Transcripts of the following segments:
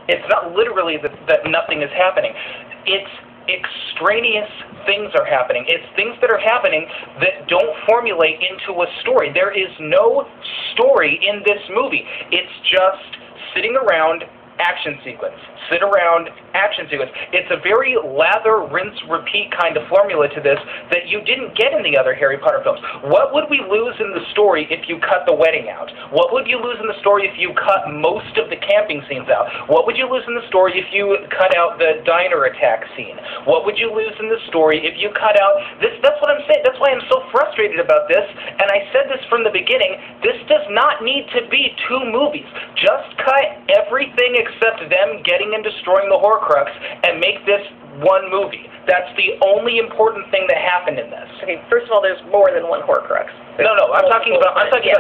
It's not literally that nothing is happening. It's extraneous things are happening. It's things that are happening that don't formulate into a story. There is no story in this movie. It's just sitting around, action sequence. Sit around, action sequence. It's a very lather, rinse, repeat kind of formula to this that you didn't get in the other Harry Potter films. What would we lose in the story if you cut the wedding out? What would you lose in the story if you cut most of the camping scenes out? What would you lose in the story if you cut out the diner attack scene? What would you lose in the story if you cut out this? That's what I'm saying. That's why I'm so frustrated about this, and I said this from the beginning. This does not need to be 2 movies. Just cut everything except them getting and destroying the Horcrux and make this 1 movie. That's the only important thing that happened in this. Okay, first of all, there's more than 1 Horcrux. No, I'm talking about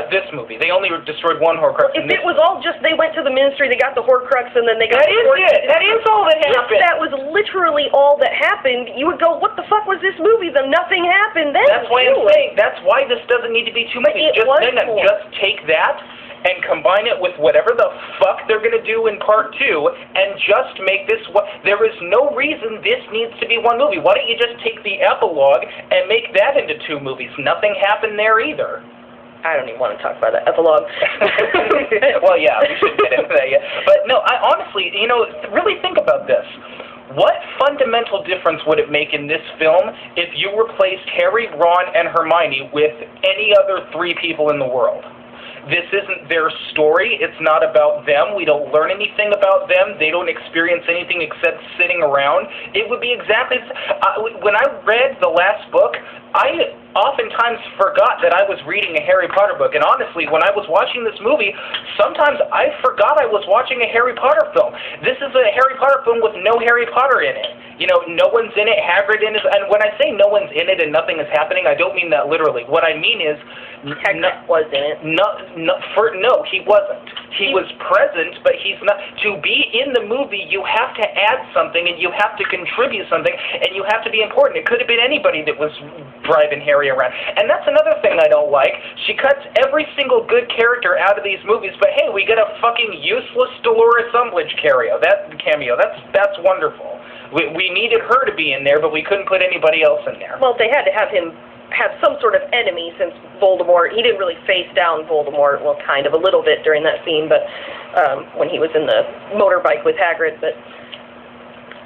this movie. They only destroyed 1 Horcrux. If it was all just they went to the Ministry, they got the Horcrux, and then they got That is it. That is all that happened. If that was literally all that happened, you would go, what the fuck was this movie? Then nothing happened then. That's why I'm saying, that's why this doesn't need to be 2 movies. Just take that and combine it with whatever the fuck they're going to do in part 2, and just make this one. There is no reason this needs to be 1 movie. Why don't you just take the epilogue and make that into 2 movies? Nothing happened there either. I don't even want to talk about that epilogue. Well, yeah, we should get into that, yeah. But no, I honestly, you know, really think about this. What fundamental difference would it make in this film if you replaced Harry, Ron, and Hermione with any other 3 people in the world? This isn't their story. It's not about them. We don't learn anything about them. They don't experience anything except sitting around. It would be exactly... when I read the last book, I oftentimes forgot that I was reading a Harry Potter book. And honestly, when I was watching this movie, sometimes I forgot I was watching a Harry Potter film. This is a Harry Potter film with no Harry Potter in it. You know, no one's in it. Hagrid in it. And when I say no one's in it and nothing is happening, I don't mean that literally. What I mean is... Hagrid was in it. No, he wasn't. He was present, but he's not. To be in the movie, you have to add something, and you have to contribute something, and you have to be important. It could have been anybody that was driving Harry around. And that's another thing I don't like. She cuts every single good character out of these movies, but hey, we get a fucking useless Dolores Umbridge cameo. That's wonderful. We needed her to be in there, but we couldn't put anybody else in there. Well, they had to have him have some sort of enemy, since Voldemort, he didn't really face down Voldemort, well, kind of a little bit during that scene, but when he was in the motorbike with Hagrid, but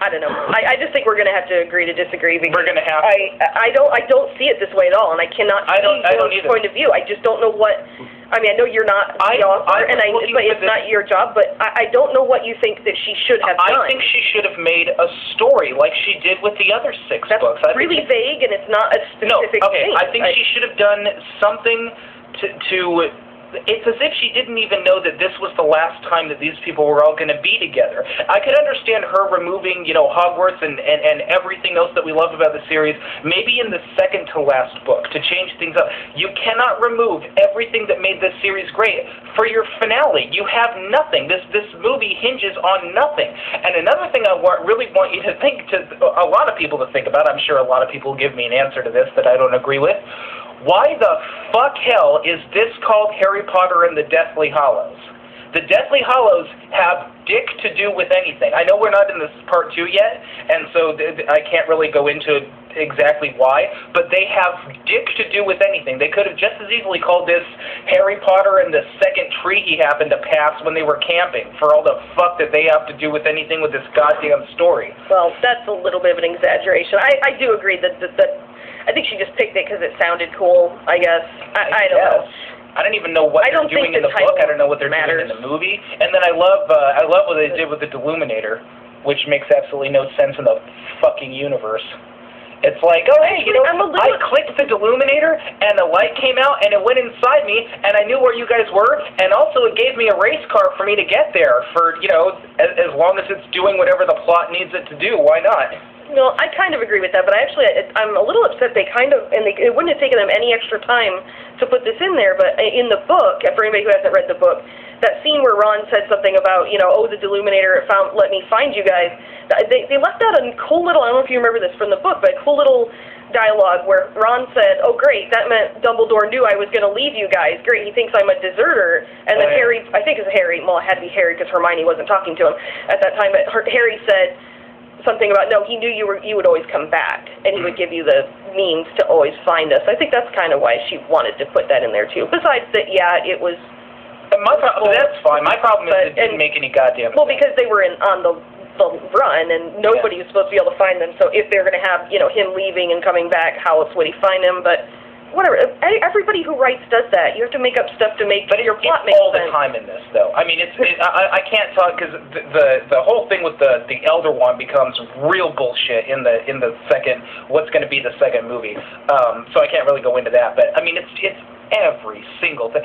I don't know. I just think we're going to have to agree to disagree, because we're going to have to. I don't see it this way at all, and I cannot see your point of view. I just don't know what... I mean, I know you're not the author, but it's not your job, but I don't know what you think that she should have done. I think she should have made a story like she did with the other 6 books. That's really vague, and it's not a specific thing. I think she should have done something to it's as if she didn't even know that this was the last time that these people were all going to be together. I could understand her removing, you know, Hogwarts and everything else that we love about the series, maybe in the second to last book, to change things up. You cannot remove everything that made this series great for your finale. You have nothing. This movie hinges on nothing. And another thing I really want you to think, a lot of people to think about, I'm sure a lot of people give me an answer to this that I don't agree with. Why the fuck hell is this called Harry Potter and the Deathly Hallows? The Deathly Hallows have dick to do with anything. I know we're not in this part 2 yet, and so I can't really go into exactly why, but they have dick to do with anything. They could have just as easily called this Harry Potter and the second tree he happened to pass when they were camping, for all the fuck that they have to do with anything with this goddamn story. Well, that's a little bit of an exaggeration. I do agree that I think she just picked it because it sounded cool, I guess. I don't know. I don't even know what they're doing in the book. I don't know what they're doing in the movie. And then I love what they did with the Deluminator, which makes absolutely no sense in the fucking universe. It's like, oh, hey, you know, I clicked the Deluminator, and the light came out, and it went inside me, and I knew where you guys were, and also it gave me a race car for me to get there for, you know, as long as it's doing whatever the plot needs it to do. Why not? No, I kind of agree with that, but I'm a little upset they it wouldn't have taken them any extra time to put this in there, but in the book, for anybody who hasn't read the book, that scene where Ron said something about, you know, oh, the Deluminator let me find you guys, they left out a cool little, I don't know if you remember this from the book, but a cool little dialogue where Ron said, "Oh, great, that meant Dumbledore knew I was going to leave you guys. Great, he thinks I'm a deserter." And then Harry, I think it's Harry, well, it had to be Harry because Hermione wasn't talking to him at that time, but Harry said something about, no, he knew you would always come back, and he would give you the means to always find us. I think that's kind of why she wanted to put that in there, too. Besides that, yeah, it was... That's fine. My problem is it didn't make any goddamn sense. Well, because they were on the run, and nobody was supposed to be able to find them, so if they're going to have, him leaving and coming back, how else would he find him? But... whatever. Everybody who writes does that. You have to make up stuff to make your plot make sense. But it's all the time in this, though. I mean, I can't talk because the whole thing with the Elder Wand becomes real bullshit in the second. What's going to be the second movie? So I can't really go into that. But I mean, it's every single thing.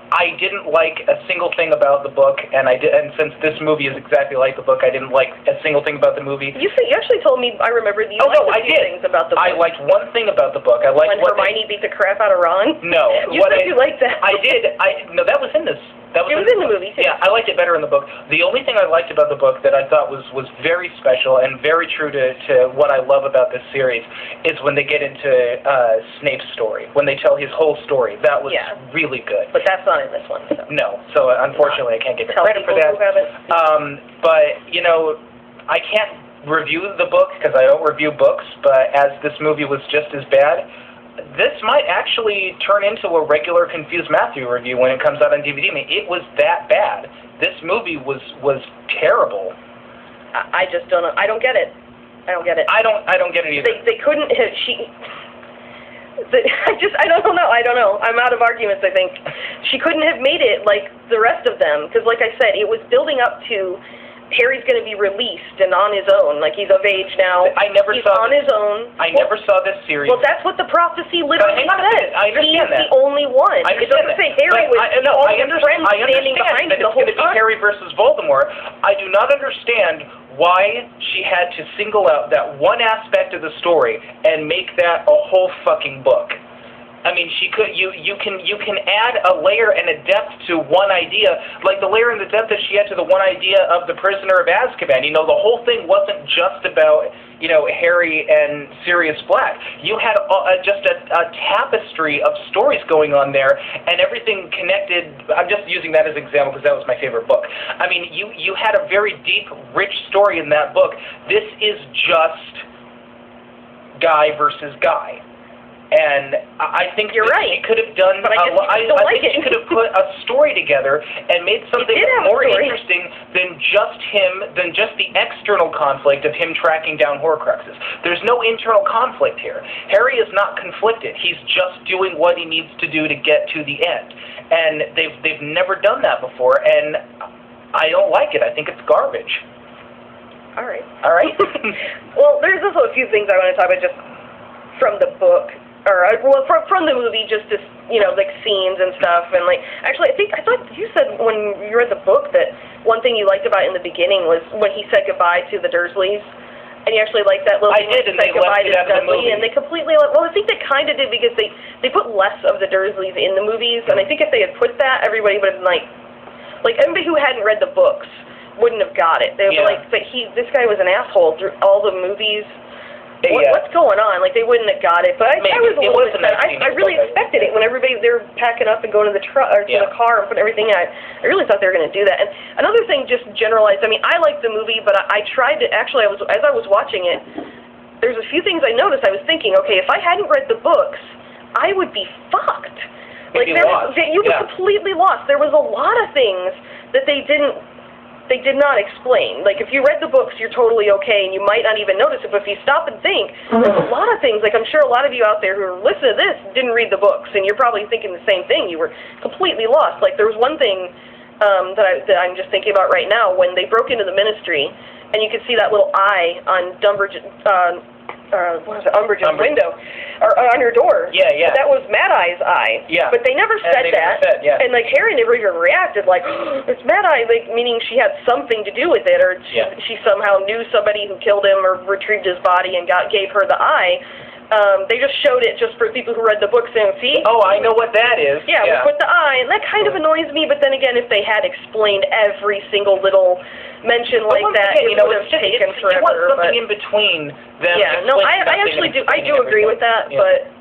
I didn't like a single thing about the book, and since this movie is exactly like the book, I didn't like a single thing about the movie. You actually told me, I remember, you liked a few things about the book. I liked one thing about the book. I liked when Hermione beat the crap out of Ron? No. You said you liked that. I did. No, that was in this. It was in the movie, too. Yeah, I liked it better in the book. The only thing I liked about the book that I thought was very special and very true to what I love about this series is when they get into Snape's story, when they tell his whole story. That was really good. But that's not in this one. So. No, so unfortunately I can't give credit for that. But, I can't review the book because I don't review books, but as this movie was just as bad, this might actually turn into a regular Confused Matthew review when it comes out on DVD. I mean, it was that bad. This movie was terrible. I just don't know. I don't get it. I don't get it. I don't get it either. They couldn't have... I don't know. I'm out of arguments, I think. She couldn't have made it like the rest of them, because like I said, it was building up to... Harry's going to be released and on his own. Like, he's of age now. He's on his own. I never saw this series. Well, that's what the prophecy literally says. I understand that. He's the only one. It doesn't say Harry with all his friends standing behind him the whole time. It's going to be Harry versus Voldemort. I do not understand why she had to single out that one aspect of the story and make that a whole fucking book. I mean, she could. You can add a layer and a depth to one idea, like the layer and the depth that she had to the one idea of the Prisoner of Azkaban. The whole thing wasn't just about Harry and Sirius Black. You had just a tapestry of stories going on there, and everything connected. I'm just using that as an example because that was my favorite book. I mean, you had a very deep, rich story in that book. This is just guy versus guy. And I think you're right. She could have done. But I think she could have put a story together and made something more interesting than just the external conflict of him tracking down Horcruxes. There's no internal conflict here. Harry is not conflicted. He's just doing what he needs to do to get to the end. And they've never done that before, and I don't like it. I think it's garbage. All right. Well, there's also a few things I want to talk about just from the book. From the movie, just as, like scenes and stuff, and like, actually, I thought you said when you read the book that one thing you liked about it in the beginning was when he said goodbye to the Dursleys, and you actually liked that little I did, and said goodbye to Dudley, and they completely, well, I think they kind of did because they put less of the Dursleys in the movies, and I think if they had put that, everybody would have been like everybody who hadn't read the books wouldn't have got it. They would be like, but this guy was an asshole through all the movies. What's going on? Like, they wouldn't have got it, but I was a little bit sad. I really expected it when they're packing up and going to the car and putting everything out. I really thought they were going to do that. And another thing, just generalized, I mean, I liked the movie, but I tried to, actually, as I was watching it, there's a few things I noticed. I was thinking, okay, if I hadn't read the books, I would be fucked. Like, you were completely lost. There was a lot of things that they did not explain. Like, if you read the books, you're totally okay, and you might not even notice it, but if you stop and think, there's a lot of things, like, I'm sure a lot of you out there who are listening to this didn't read the books, and you're probably thinking the same thing. You were completely lost. Like, there was one thing that I'm just thinking about right now, when they broke into the Ministry, and you could see that little eye on Umbridge's window, or on her door. Yeah. That was Mad Eye's eye. Yeah. But they never said that. And like Harry never even reacted like, it's Mad Eye, like meaning she had something to do with it, or she somehow knew somebody who killed him or retrieved his body and gave her the eye. They just showed it just for people who read the books and see. Oh, I know what that is. Yeah, we put the eye, and that kind of annoys me, but then again, if they had explained every single little mention like that, again, it would have taken forever. You want something in between them. Yeah, no, I actually do. I do agree with that, but